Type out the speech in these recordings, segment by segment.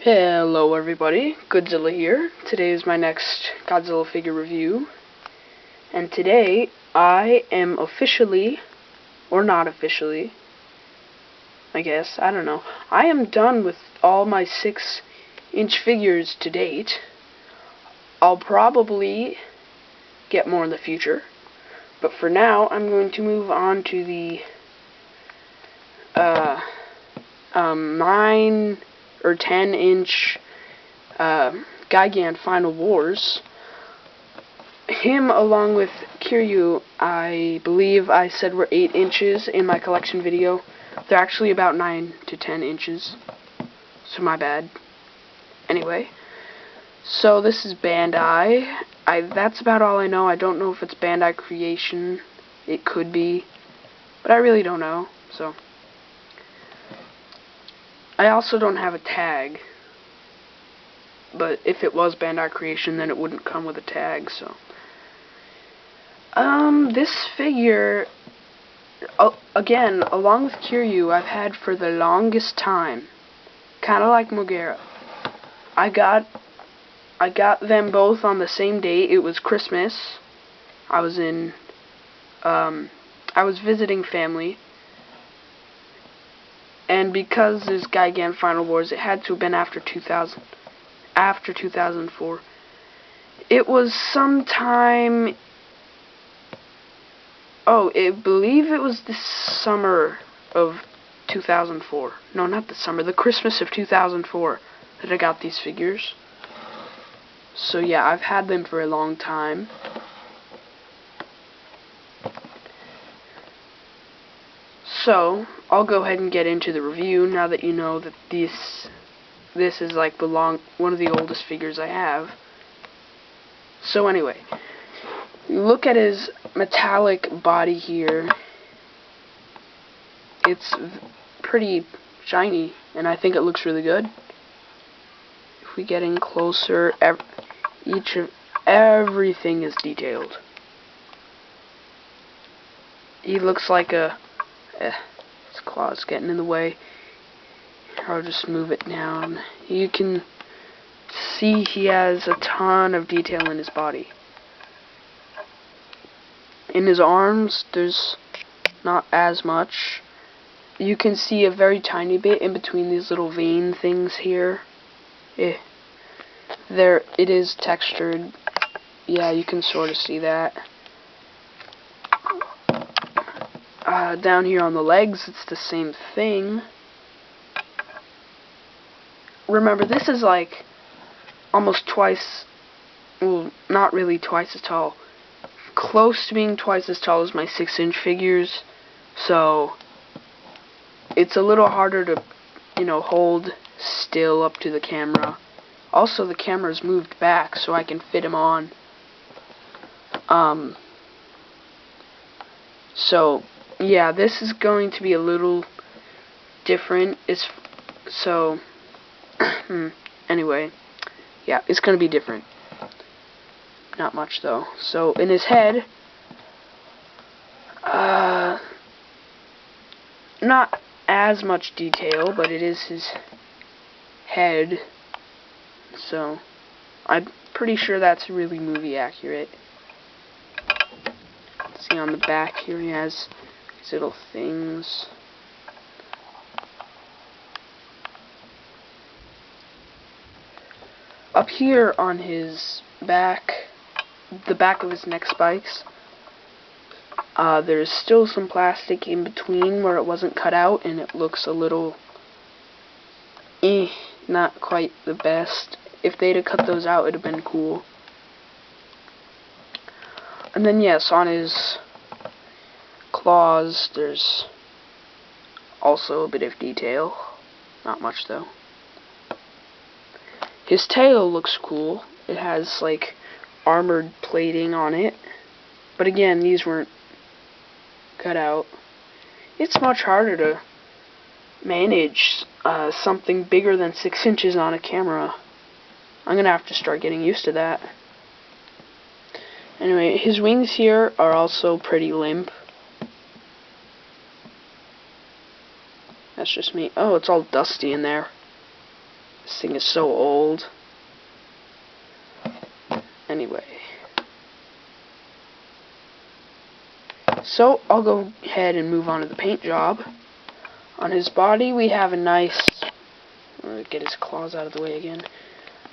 Hello everybody, Godzilla here. Today is my next Godzilla figure review. And today I am officially, or not officially, I guess, I don't know. I am done with all my 6-inch figures to date. I'll probably get more in the future. But for now, I'm going to move on to the 9 or 10-inch Gigan Final Wars. Him along with Kiryu, I believe I said were 8 inches in my collection video. They're actually about 9 to 10 inches. So my bad. Anyway, so this is Bandai. That's about all I know. I don't know if it's Bandai Creation. It could be, but I really don't know. So I also don't have a tag, but if it was Bandai Creation, then it wouldn't come with a tag. So this figure, again, along with Kiryu, I've had for the longest time, kind of like Mogera. I got them both on the same day. It was Christmas. I was visiting family. And because this Gigan Final Wars, it had to have been after 2004. It was sometime, I believe it was the summer of 2004. No, not the summer, the Christmas of 2004 that I got these figures. So yeah, I've had them for a long time. So, I'll go ahead and get into the review now that you know that this is like one of the oldest figures I have. So anyway, look at his metallic body here. It's pretty shiny, and I think it looks really good. If we get in closer, everything is detailed. He looks like a his claw's getting in the way. I'll just move it down. You can see he has a ton of detail in his body. In his arms, there's not as much. You can see a very tiny bit in between these little vein things here. There, it is textured. Yeah, you can sort of see that. Down here on the legs, it's the same thing. Remember, this is like almost twice, well, not really twice as tall. Close to being twice as tall as my 6-inch figures. So it's a little harder to, hold still up to the camera. Also, the camera's moved back so I can fit him on. So yeah, this is going to be a little different. Anyway, yeah, it's going to be different. Not much though. So in his head, not as much detail, but it is his head. So I'm pretty sure that's really movie accurate. See on the back here he has these little things. Up here on his back, the back of his neck spikes, there's still some plastic in between where it wasn't cut out, and it looks a little not quite the best. If they'd have cut those out, it'd have been cool. And then yes, on his claws, there's also a bit of detail. Not much though. His tail looks cool. It has like armored plating on it. But again, these weren't cut out. It's much harder to manage something bigger than 6 inches on a camera. I'm gonna have to start getting used to that. Anyway, his wings here are also pretty limp. That's just me. Oh, it's all dusty in there. This thing is so old. Anyway. So, I'll go ahead and move on to the paint job. On his body, we have a nice... get his claws out of the way again.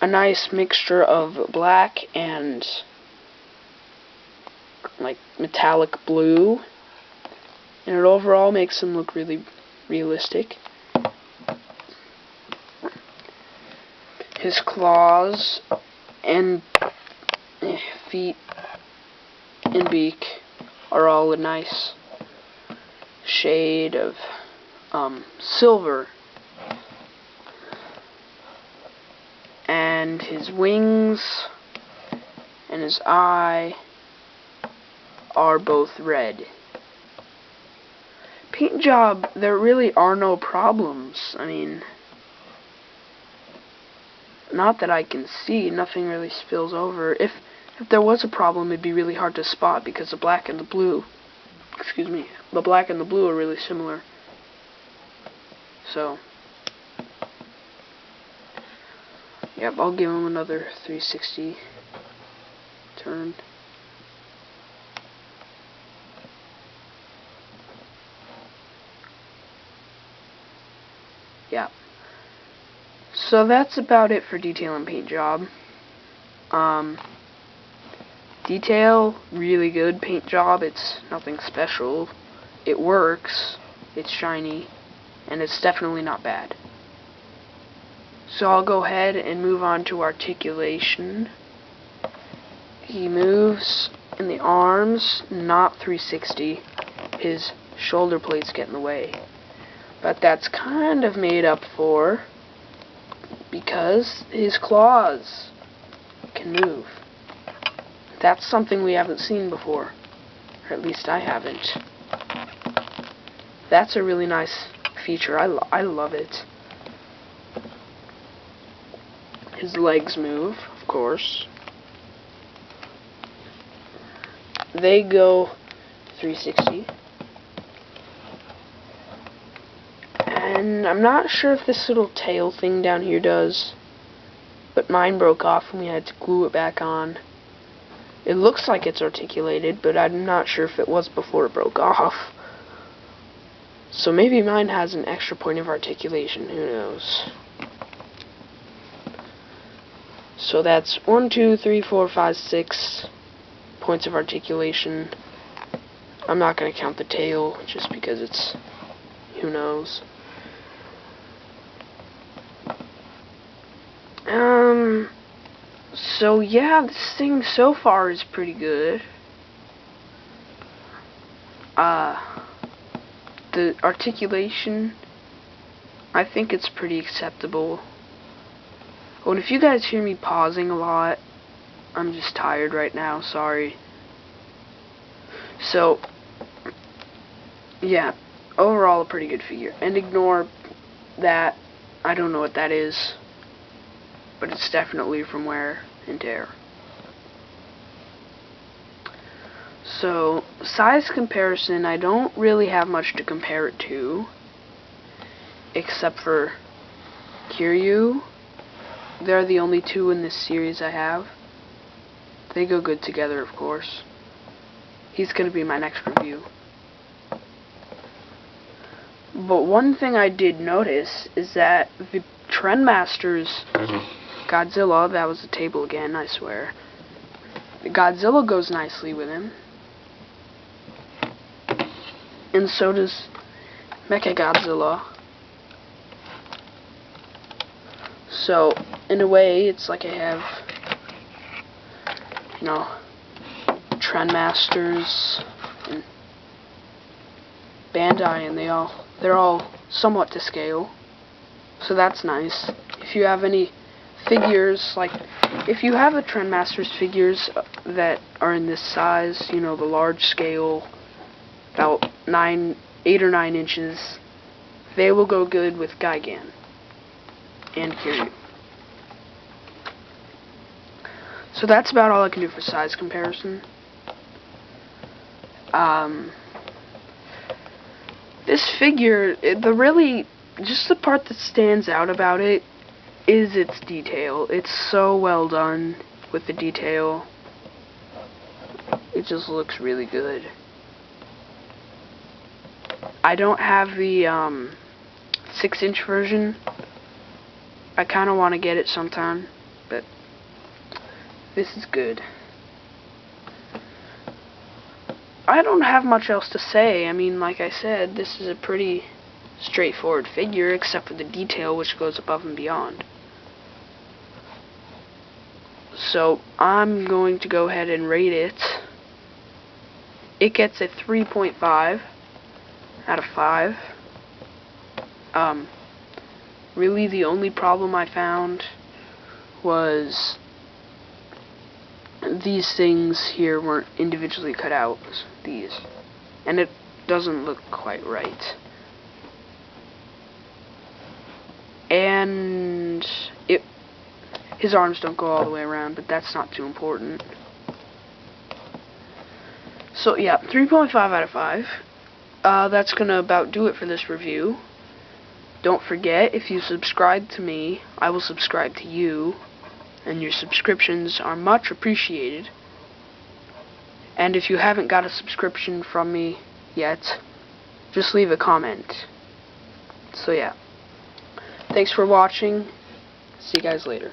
A nice mixture of black and like metallic blue, and it overall makes him look really realistic. His claws and feet and beak are all a nice shade of silver. And his wings and his eye are both red. Paint job, there really are no problems. I mean, not that I can see, nothing really spills over. If there was a problem, it'd be really hard to spot because the black and the blue, the black and the blue are really similar. So, yep, I'll give him another 360 turn. Yeah. So that's about it for detail and paint job. Detail, really good. Paint job, it's nothing special. It works, it's shiny, and it's definitely not bad. So I'll go ahead and move on to articulation. He moves in the arms, not 360. His shoulder plates get in the way. But that's kind of made up for because his claws can move. That's something we haven't seen before, or at least I haven't. That's a really nice feature. I love it. His legs move, of course. They go 360. And I'm not sure if this little tail thing down here does, but mine broke off and we had to glue it back on. It looks like it's articulated, but I'm not sure if it was before it broke off. So maybe mine has an extra point of articulation, who knows. So that's 1, 2, 3, 4, 5, 6 points of articulation. I'm not going to count the tail, just because it's, who knows. So yeah, this thing so far is pretty good. The articulation, I think it's pretty acceptable. Oh, and if you guys hear me pausing a lot, I'm just tired right now, sorry. So, yeah, overall a pretty good figure. And ignore that, I don't know what that is, but it's definitely from wear and tear. So, size comparison, I don't really have much to compare it to, except for Kiryu. They're the only two in this series I have. They go good together, of course. He's going to be my next review. But one thing I did notice is that the Trendmaster's Godzilla, that was the table again, I swear. The Godzilla goes nicely with him. And so does Mechagodzilla. So, in a way, it's like I have, you know, Trendmasters and Bandai, and they're all somewhat to scale. So that's nice. If you have any figures, like, if you have the Trendmasters figures that are in this size, you know, the large scale, about 8 or 9 inches, they will go good with Gigan and Kiryu. So that's about all I can do for size comparison. This figure, just the part that stands out about it is its detail. It's so well done with the detail. It just looks really good. I don't have the 6-inch version. I kind of want to get it sometime, but this is good. I don't have much else to say. I mean, like I said, this is a pretty straightforward figure, except for the detail, which goes above and beyond. So, I'm going to go ahead and rate it. It gets a 3.5 out of 5. Really, the only problem I found was these things here weren't individually cut out. These. And it doesn't look quite right. And his arms don't go all the way around, but that's not too important. So yeah, 3.5 out of 5. That's gonna about do it for this review. Don't forget, if you subscribe to me, I will subscribe to you, and your subscriptions are much appreciated. And if you haven't got a subscription from me yet, just leave a comment. So yeah, thanks for watching. See you guys later.